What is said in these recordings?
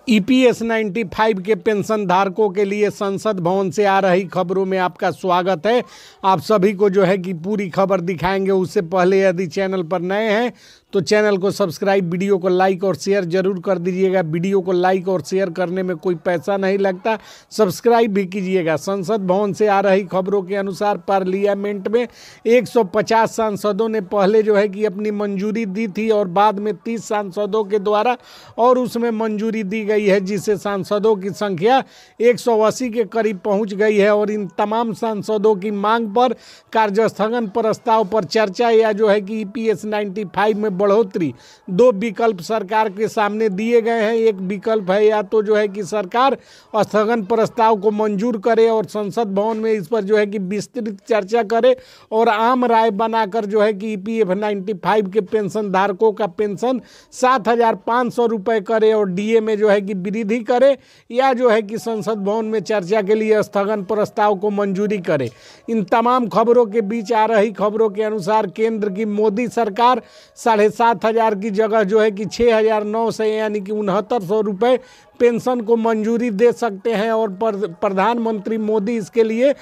EPS 95 के pension धारकों के लिए संसद भवन से आ रही खबरों में आपका स्वागत है। आप सभी को जो है कि पूरी खबर दिखाएंगे। उससे पहले यदि चैनल पर नए हैं तो चैनल को सब्सक्राइब, वीडियो को लाइक और शेयर जरूर कर दीजिएगा। वीडियो को लाइक और शेयर करने में कोई पैसा नहीं लगता, सब्सक्राइब भी कीजिएगा। संसद भवन से आ रही खबरों के अनुसार पार्लियामेंट में 150 सांसदों ने पहले जो है कि अपनी मंजूरी दी थी और बाद में 30 सांसदों के द्वारा और उसमें मंजूरी दी गई है, जिससे सांसदों की संख्या 180 के करीब पहुंच गई है। और इन तमाम सांसदों की मांग पर कार्यस्थगन प्रस्ताव पर चर्चा या जो है कि ईपीएस 95 में बढ़ोतरी, दो विकल्प सरकार के सामने दिए गए हैं। एक विकल्प है या तो जो है कि सरकार स्थगन प्रस्ताव को मंजूर करे और संसद भवन में इस पर जो है कि विस्तृत चर्चा करे और आम राय बनाकर जो है कि ईपीएफ 95 के पेंशन धारकों का पेंशन 7,500 रुपये करे और डीए में जो है कि वृद्धि करे, या जो है कि संसद भवन में चर्चा के लिए स्थगन प्रस्ताव को मंजूरी करे। इन तमाम खबरों के बीच आ रही खबरों के अनुसार केंद्र की मोदी सरकार 7,500 की जगह जो है कि 6,900 यानी कि 6,900 रुपये पेंशन को मंजूरी दे सकते हैं। और प्रधानमंत्री मोदी इसके लिए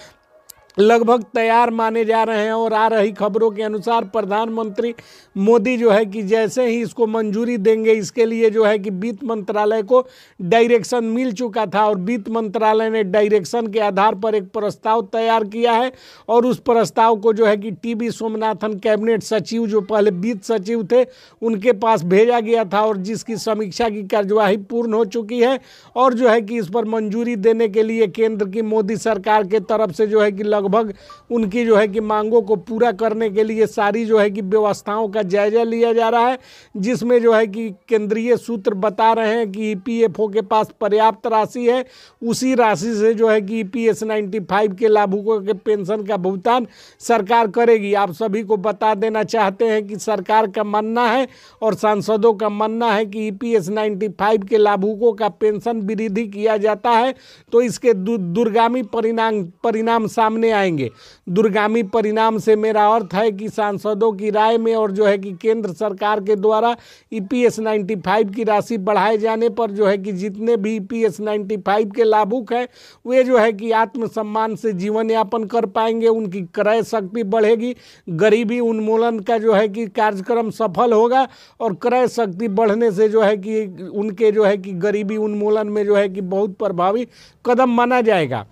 लगभग तैयार माने जा रहे हैं। और आ रही खबरों के अनुसार प्रधानमंत्री मोदी जो है कि जैसे ही इसको मंजूरी देंगे, इसके लिए जो है कि वित्त मंत्रालय को डायरेक्शन मिल चुका था और वित्त मंत्रालय ने डायरेक्शन के आधार पर एक प्रस्ताव तैयार किया है। और उस प्रस्ताव को जो है कि टीबी सोमनाथन कैबिनेट सचिव, जो पहले वित्त सचिव थे, उनके पास भेजा गया था और जिसकी समीक्षा की कार्यवाही पूर्ण हो चुकी है। और जो है कि इस पर मंजूरी देने के लिए केंद्र की मोदी सरकार के तरफ से जो है कि लगभग उनकी जो है कि मांगों को पूरा करने के लिए सारी जो है कि व्यवस्थाओं का जायजा लिया जा रहा है, जिसमें जो है कि केंद्रीय सूत्र बता रहे हैं कि ईपीएफओ के पास पर्याप्त राशि है। उसी राशि से जो है कि ईपीएस 95 के लाभुकों के पेंशन का भुगतान सरकार करेगी। आप सभी को बता देना चाहते हैं कि सरकार का मानना है और सांसदों का मानना है कि ईपीएस 95 के लाभुकों का पेंशन वृद्धि किया जाता है तो इसके दूरगामी परिणाम सामने आएंगे। दूरगामी परिणाम से मेरा अर्थ है कि सांसदों की राय में और जो है कि केंद्र सरकार के द्वारा ईपीएस 95 की राशि बढ़ाए जाने पर जो है कि जितने भी ईपीएस 95 के लाभुक हैं वे जो है कि आत्मसम्मान से जीवन यापन कर पाएंगे, उनकी क्रय शक्ति बढ़ेगी, गरीबी उन्मूलन का जो है कि कार्यक्रम सफल होगा और क्रय शक्ति बढ़ने से जो है कि उनके जो है कि गरीबी उन्मूलन में जो है कि बहुत प्रभावी कदम माना जाएगा।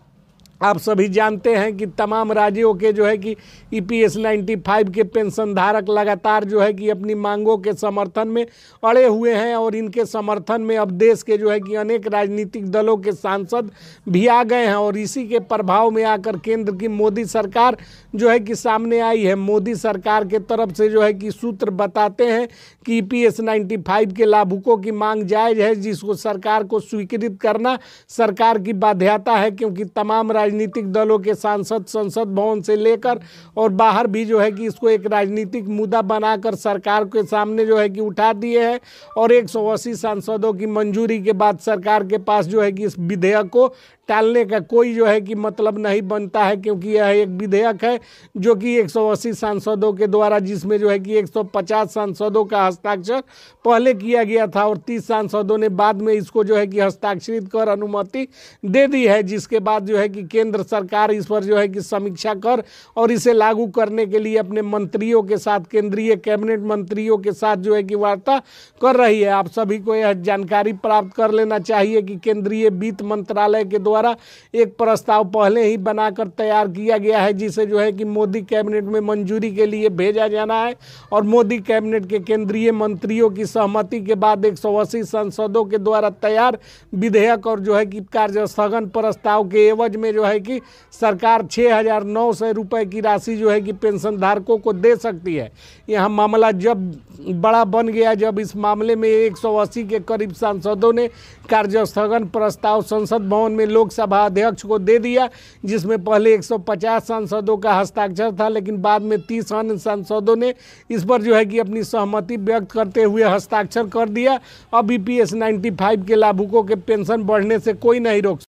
आप सभी जानते हैं कि तमाम राज्यों के जो है कि ईपीएस 95 के पेंशन धारक लगातार जो है कि अपनी मांगों के समर्थन में अड़े हुए हैं और इनके समर्थन में अब देश के जो है कि अनेक राजनीतिक दलों के सांसद भी आ गए हैं। और इसी के प्रभाव में आकर केंद्र की मोदी सरकार जो है कि सामने आई है। मोदी सरकार के तरफ से जो है कि सूत्र बताते हैं कि ईपीएस 95 के लाभुकों की मांग जायज़ है, जिसको सरकार को स्वीकृत करना सरकार की बाध्यता है, क्योंकि तमाम राजनीतिक दलों के सांसद संसद भवन से लेकर और बाहर भी जो है कि इसको एक राजनीतिक मुद्दा बनाकर सरकार के सामने जो है कि उठा दिए हैं। और 180 सांसदों की मंजूरी के बाद सरकार के पास जो है कि इस विधेयक को टालने का कोई जो है कि मतलब नहीं बनता है, क्योंकि यह एक विधेयक है जो कि 180 सांसदों के द्वारा, जिसमें जो है कि 150 सांसदों का हस्ताक्षर पहले किया गया था और 30 सांसदों ने बाद में इसको जो है कि हस्ताक्षरित कर अनुमति दे दी है, जिसके बाद जो है कि केंद्र सरकार इस पर जो है कि समीक्षा कर और इसे लागू करने के लिए अपने मंत्रियों के साथ, केंद्रीय कैबिनेट मंत्रियों के साथ जो है कि वार्ता कर रही है। आप सभी को यह जानकारी प्राप्त कर लेना चाहिए कि केंद्रीय वित्त मंत्रालय के द्वारा एक प्रस्ताव पहले ही बनाकर तैयार किया गया है, जिसे जो है कि मोदी कैबिनेट में मंजूरी के लिए भेजा जाना है। और मोदी कैबिनेट के केंद्रीय मंत्रियों की सहमति के बाद 180 सांसदों के द्वारा तैयार विधेयक और जो है कि कार्यस्थगन प्रस्ताव के एवज में जो है कि सरकार 6,900 रुपये की राशि जो है कि पेंशन धारकों को दे सकती है। यह मामला जब बड़ा बन गया, जब इस मामले में 180 के करीब सांसदों ने कार्यस्थगन प्रस्ताव संसद भवन में लोकसभा अध्यक्ष को दे दिया, जिसमें पहले 150 सांसदों का हस्ताक्षर था, लेकिन बाद में 30 अन्य सांसदों ने इस पर जो है कि अपनी सहमति व्यक्त करते हुए हस्ताक्षर कर दिया। अब ईपीएस 95 के लाभुकों के पेंशन बढ़ने से कोई नहीं रोक